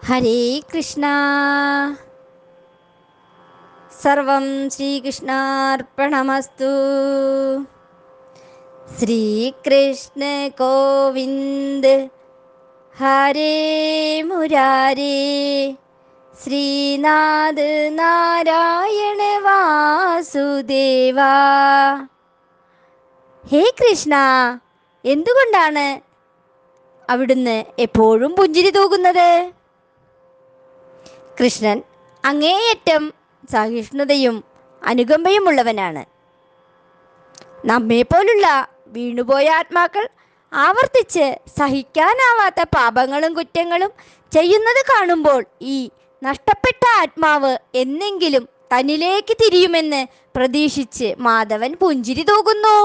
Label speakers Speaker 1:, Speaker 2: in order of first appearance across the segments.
Speaker 1: ഹരേ കൃഷ്ണ. സർവം ശ്രീകൃഷ്ണാർപ്പണമസ്തു. ശ്രീകൃഷ്ണ ഗോവിന്ദ് ഹരേ മുരാരേ, ശ്രീനാഥ് നാരായണ വാസുദേവ. ഹേ കൃഷ്ണ, എന്തുകൊണ്ടാണ് അവിടുന്ന് എപ്പോഴും പുഞ്ചിരി തൂകുന്നത്? കൃഷ്ണൻ അങ്ങേയറ്റം സഹിഷ്ണുതയും അനുകമ്പയുമുള്ളവനാണ്. നമ്മെപ്പോലുള്ള വീണുപോയ ആത്മാക്കൾ ആവർത്തിച്ച് സഹിക്കാനാവാത്ത പാപങ്ങളും കുറ്റങ്ങളും ചെയ്യുന്നത് കാണുമ്പോൾ ഈ നഷ്ടപ്പെട്ട ആത്മാവ് എന്നെങ്കിലും തന്നിലേക്ക് തിരിയുമെന്ന് പ്രതീക്ഷിച്ച് മാധവൻ പുഞ്ചിരി തൂകുന്നു.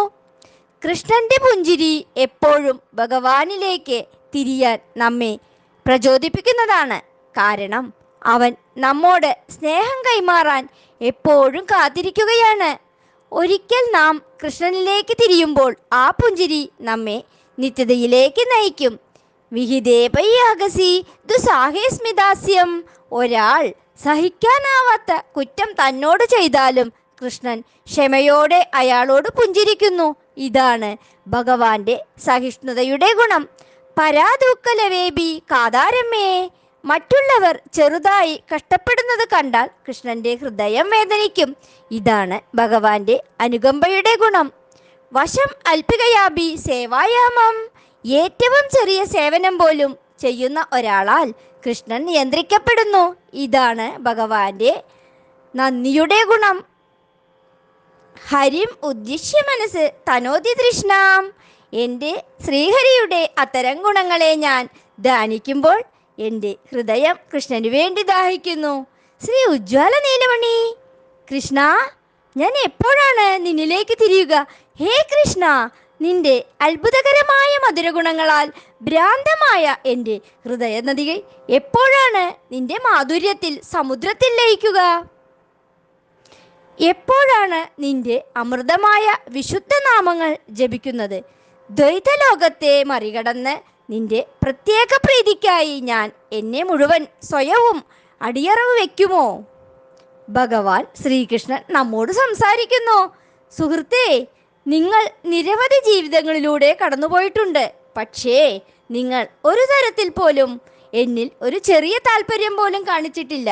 Speaker 1: കൃഷ്ണന്റെ പുഞ്ചിരി എപ്പോഴും ഭഗവാനിലേക്ക് തിരിയാൻ നമ്മെ പ്രചോദിപ്പിക്കുന്നതാണ്. കാരണം അവൻ നമ്മോട് സ്നേഹം കൈമാറാൻ എപ്പോഴും കാത്തിരിക്കുകയാണ്. ഒരിക്കൽ നാം കൃഷ്ണനിലേക്ക് തിരിയുമ്പോൾ ആ പുഞ്ചിരി നമ്മെ നിത്യതയിലേക്ക് നയിക്കും. വിഹിതേപയാഗസി ദുസാഹേ സ്മിതാസ്യം. ഒരാൾ സഹിക്കാനാവാത്ത കുറ്റം തന്നോട് ചെയ്താലും കൃഷ്ണൻ ക്ഷമയോടെ അയാളോട് പുഞ്ചിരിക്കുന്നു. ഇതാണ് ഭഗവാന്റെ സഹിഷ്ണുതയുടെ ഗുണം. പരാദുക്കലവേബി കാതാരമ്മേ. മറ്റുള്ളവർ ചെറുതായി കഷ്ടപ്പെടുന്നത് കണ്ടാൽ കൃഷ്ണന്റെ ഹൃദയം വേദനിക്കും. ഇതാണ് ഭഗവാന്റെ അനുകമ്പയുടെ ഗുണം. വശം അൽപികയാബി സേവായാമം. ഏറ്റവും ചെറിയ സേവനം പോലും ചെയ്യുന്ന ഒരാളാൽ കൃഷ്ണൻ നിയന്ത്രിക്കപ്പെടുന്നു. ഇതാണ് ഭഗവാന്റെ നന്ദിയുടെ ഗുണം. ഹരിം ഉദ്ദിശ്യ മനസ്സ് തനോതി തൃഷ്ണാം. എൻ്റെ ശ്രീഹരിയുടെ അത്തരം ഗുണങ്ങളെ ഞാൻ ധ്യാനിക്കുമ്പോൾ എൻ്റെ ഹൃദയം കൃഷ്ണന് വേണ്ടി ദാഹിക്കുന്നു. ശ്രീ ഉജ്ജ്വല നീലമണി. കൃഷ്ണ, ഞാൻ എപ്പോഴാണ് നിന്നിലേക്ക് തിരിയുക? ഹേ കൃഷ്ണ, നിന്റെ അത്ഭുതകരമായ മധുരഗുണങ്ങളാൽ ഭ്രാന്തമായ എൻ്റെ ഹൃദയനദികൾ എപ്പോഴാണ് നിന്റെ മാധുര്യത്തിൽ സമുദ്രത്തിൽ ലയിക്കുക? എപ്പോഴാണ് നിന്റെ അമൃതമായ വിശുദ്ധ നാമങ്ങൾ ജപിക്കുന്നത്? ദ്വൈതലോകത്തെ മറികടന്ന് നിന്റെ പ്രത്യേക പ്രീതിക്കായി ഞാൻ എന്നെ മുഴുവൻ സ്വയവും അടിയറവ് വയ്ക്കുമോ? ഭഗവാൻ ശ്രീകൃഷ്ണൻ നമ്മോട് സംസാരിക്കുന്നു. സുഹൃത്തേ, നിങ്ങൾ നിരവധി ജീവിതങ്ങളിലൂടെ കടന്നുപോയിട്ടുണ്ട്. പക്ഷേ നിങ്ങൾ ഒരു തരത്തിൽ പോലും എന്നിൽ ഒരു ചെറിയ താല്പര്യം പോലും കാണിച്ചിട്ടില്ല.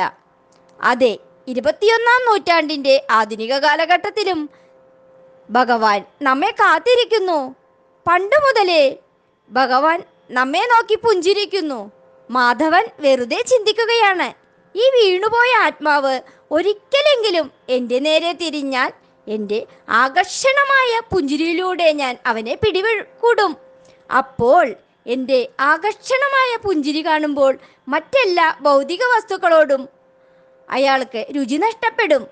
Speaker 1: അതെ, 21-ാം നൂറ്റാണ്ടിൻ്റെ ആധുനിക കാലഘട്ടത്തിലും ഭഗവാൻ നമ്മെ കാത്തിരിക്കുന്നു. പണ്ട് മുതലേ ഭഗവാൻ നമ്മെ നോക്കി പുഞ്ചിരിക്കുന്നു. മാധവൻ വെറുതെ ചിന്തിക്കുകയാണ്, ഈ വീണുപോയ ആത്മാവ് ഒരിക്കലെങ്കിലും എൻ്റെ നേരെ തിരിഞ്ഞാൽ എൻ്റെ ആകർഷണമായ പുഞ്ചിരിയിലൂടെ ഞാൻ അവനെ പിടികൂടും. അപ്പോൾ എൻ്റെ ആകർഷണമായ പുഞ്ചിരി കാണുമ്പോൾ മറ്റെല്ലാ ഭൗതിക വസ്തുക്കളോടും അയാൾക്ക് രുചി നഷ്ടപ്പെടും.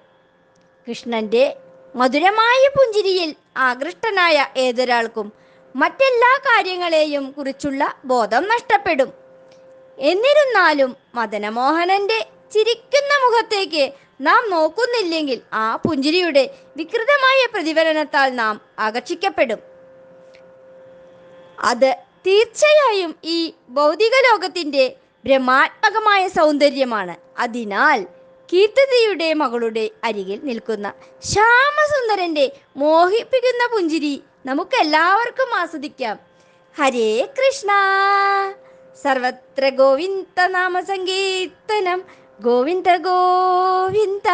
Speaker 1: കൃഷ്ണൻ്റെ മധുരമായ പുഞ്ചിരിയിൽ ആകൃഷ്ടനായ ഏതൊരാൾക്കും മറ്റെല്ലാ കാര്യങ്ങളെയും കുറിച്ചുള്ള ബോധം നഷ്ടപ്പെടും. എന്നിരുന്നാലും മദനമോഹനന്റെ ചിരിക്കുന്ന മുഖത്തേക്ക് നാം നോക്കുന്നില്ലെങ്കിൽ ആ പുഞ്ചിരിയുടെ വികൃതമായ പ്രതിഫലനത്താൽ നാം ആകർഷിക്കപ്പെടും. അത് തീർച്ചയായും ഈ ഭൗതിക ലോകത്തിൻ്റെ ഭ്രമാത്മകമായ സൗന്ദര്യമാണ്. അതിനാൽ കീർത്തിയുടെ മകളുടെ അരികിൽ നിൽക്കുന്ന ശ്യാമസുന്ദരന്റെ മോഹിപ്പിക്കുന്ന പുഞ്ചിരി നമുക്കെല്ലാവർക്കും ആസ്വദിക്കാം. ഹരേ കൃഷ്ണ. സർവത്ര ഗോവിന്ദ നാമ സങ്കീർത്തനം. ഗോവിന്ദ ഗോവിന്ദ.